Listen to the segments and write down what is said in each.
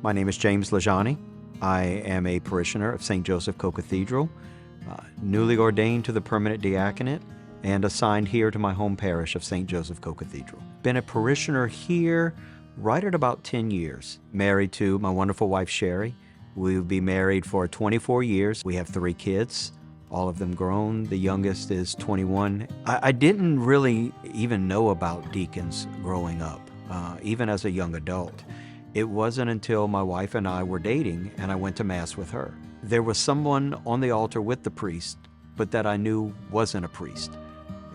My name is James LaJaunie. I am a parishioner of St. Joseph Co-Cathedral, newly ordained to the permanent diaconate, and assigned here to my home parish of St. Joseph Co-Cathedral. Been a parishioner here right at about 10 years. Married to my wonderful wife, Sherry. We'll be married for 24 years. We have 3 kids, all of them grown. The youngest is 21. I didn't really even know about deacons growing up, even as a young adult. It wasn't until my wife and I were dating and I went to Mass with her. There was someone on the altar with the priest, but that I knew wasn't a priest.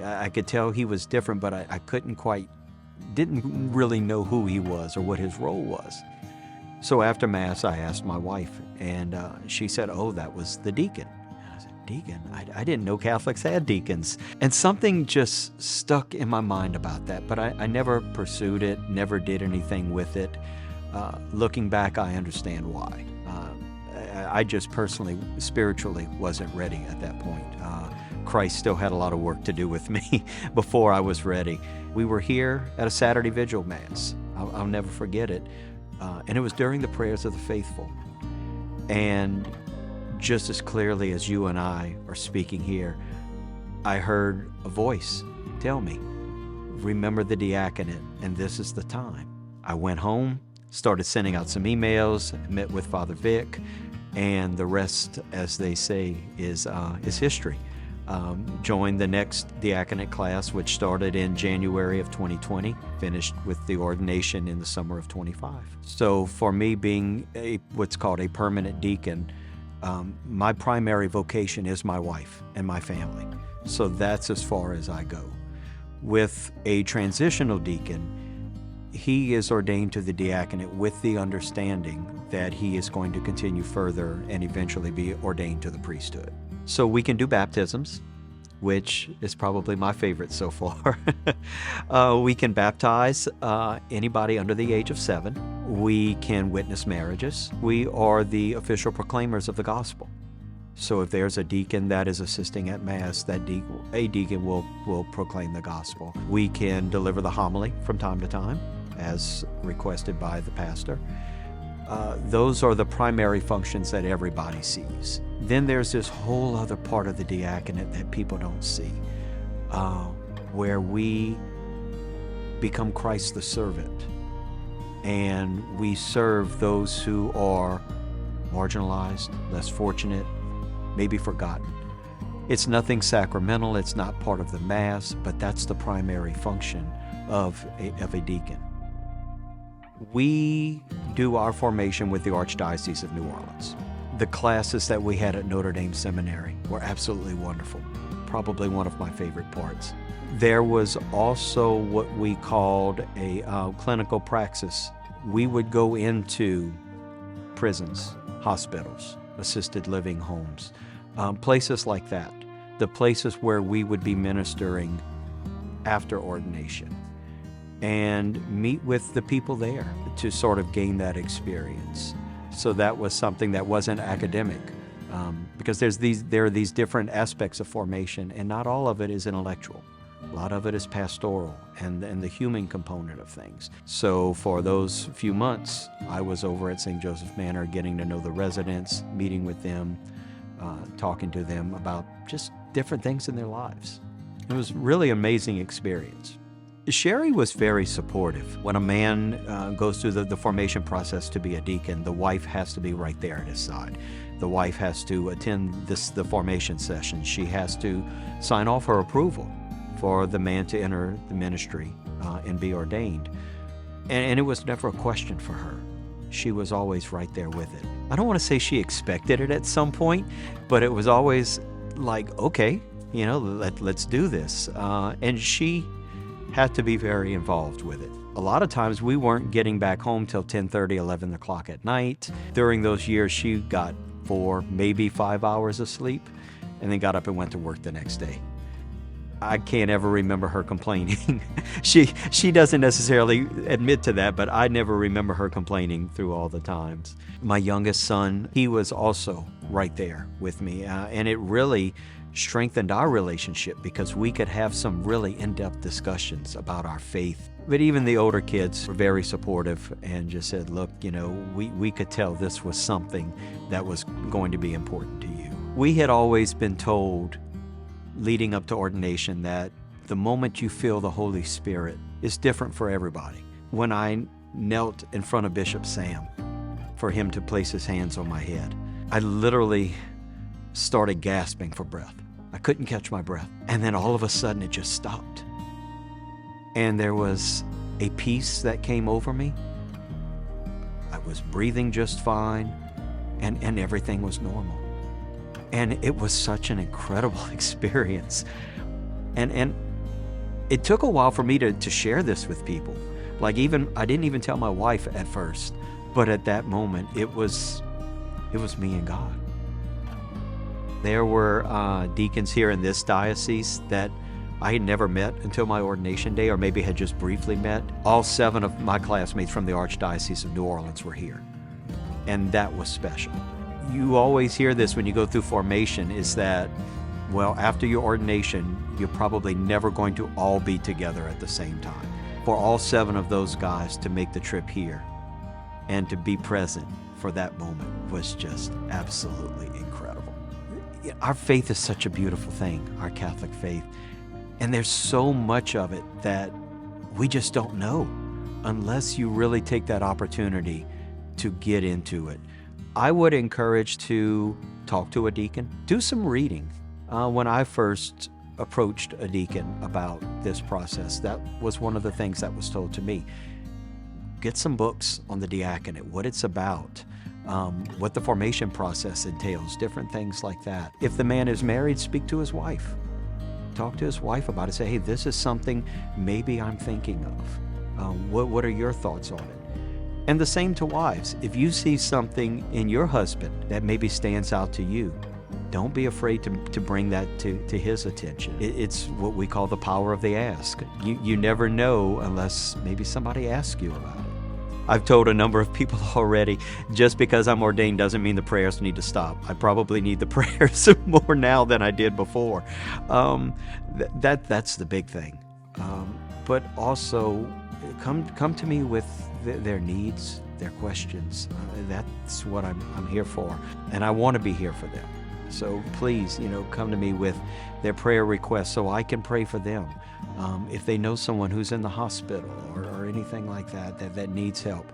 I could tell he was different, but I didn't really know who he was or what his role was. So after Mass, I asked my wife, and she said, "Oh, that was the deacon." And I said, "Deacon? I didn't know Catholics had deacons." And something just stuck in my mind about that, but I never pursued it, never did anything with it. Looking back, I understand why. I just personally, spiritually, wasn't ready at that point. Christ still had a lot of work to do with me before I was ready. We were here at a Saturday Vigil Mass. I'll never forget it. And it was during the prayers of the faithful. And just as clearly as you and I are speaking here, I heard a voice tell me, "Remember the diaconate, and this is the time." I went home, started sending out some emails, met with Father Vic, and the rest, as they say, is history. Joined the next diaconate class, which started in January of 2020, finished with the ordination in the summer of 25. So for me, being what's called a permanent deacon, my primary vocation is my wife and my family. So that's as far as I go. With a transitional deacon, he is ordained to the diaconate with the understanding that he is going to continue further and eventually be ordained to the priesthood. So we can do baptisms, which is probably my favorite so far. We can baptize anybody under the age of 7. We can witness marriages. We are the official proclaimers of the gospel. So if there's a deacon that is assisting at Mass, a deacon will proclaim the gospel. We can deliver the homily from time to time, as requested by the pastor. Those are the primary functions that everybody sees. Then there's this whole other part of the diaconate that people don't see, where we become Christ the servant, and we serve those who are marginalized, less fortunate, maybe forgotten. It's nothing sacramental, it's not part of the Mass, but that's the primary function of a deacon. We do our formation with the Archdiocese of New Orleans. The classes that we had at Notre Dame Seminary were absolutely wonderful, probably one of my favorite parts. There was also what we called a clinical praxis. We would go into prisons, hospitals, assisted living homes, places like that, the places where we would be ministering after ordination, and meet with the people there to sort of gain that experience. So that was something that wasn't academic, because there are these different aspects of formation, and not all of it is intellectual. A lot of it is pastoral and the human component of things. So for those few months, I was over at St. Joseph Manor getting to know the residents, meeting with them, talking to them about just different things in their lives. It was really an amazing experience. Sherry was very supportive. When a man goes through the formation process to be a deacon, the wife has to be right there at his side. The wife has to attend the formation session. She has to sign off her approval for the man to enter the ministry and be ordained. And it was never a question for her. She was always right there with it. I don't want to say she expected it at some point, but it was always like, okay, let's do this. And she had to be very involved with it. A lot of times we weren't getting back home till 10:30, 11 o'clock at night. During those years, she got 4, maybe 5 hours of sleep, and then got up and went to work the next day. I can't ever remember her complaining. She doesn't necessarily admit to that, but I never remember her complaining through all the times. My youngest son, he was also right there with me, and it really strengthened our relationship because we could have some really in-depth discussions about our faith But even the older kids were very supportive and just said, look, we could tell this was something that was going to be important to you. We had always been told leading up to ordination that the moment you feel the Holy Spirit is different for everybody. When I knelt in front of Bishop Sam for him to place his hands on my head, I literally started gasping for breath. I couldn't catch my breath. And then all of a sudden it just stopped. And there was a peace that came over me. I was breathing just fine, and everything was normal. And it was such an incredible experience. And it took a while for me to share this with people. I didn't even tell my wife at first, but at that moment, it was me and God. There were deacons here in this diocese that I had never met until my ordination day, or maybe had just briefly met. All 7 of my classmates from the Archdiocese of New Orleans were here, and that was special. You always hear this when you go through formation, is that, well, after your ordination, you're probably never going to all be together at the same time. For all 7 of those guys to make the trip here and to be present for that moment was just absolutely incredible. Our faith is such a beautiful thing, our Catholic faith. And there's so much of it that we just don't know unless you really take that opportunity to get into it. I would encourage to talk to a deacon, do some reading. When I first approached a deacon about this process, that was one of the things that was told to me. Get some books on the diaconate, what it's about, what the formation process entails, different things like that. If the man is married, speak to his wife. Talk to his wife about it. Say, hey, this is something maybe I'm thinking of. What are your thoughts on it? And the same to wives. If you see something in your husband that maybe stands out to you, don't be afraid to bring that to his attention. It's what we call the power of the ask. You never know unless maybe somebody asks you about it. I've told a number of people already, just because I'm ordained doesn't mean the prayers need to stop. I probably need the prayers more now than I did before. That's the big thing. But also, come to me with their needs, their questions. That's what I'm here for, and I want to be here for them. So please, come to me with their prayer requests so I can pray for them. If they know someone who's in the hospital or anything like that needs help.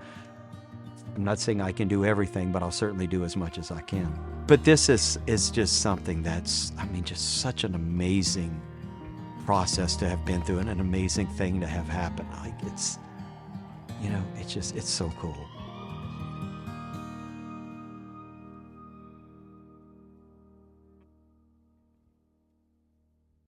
I'm not saying I can do everything, but I'll certainly do as much as I can. But this is just something that's, just such an amazing process to have been through and an amazing thing to have happen. It's so cool.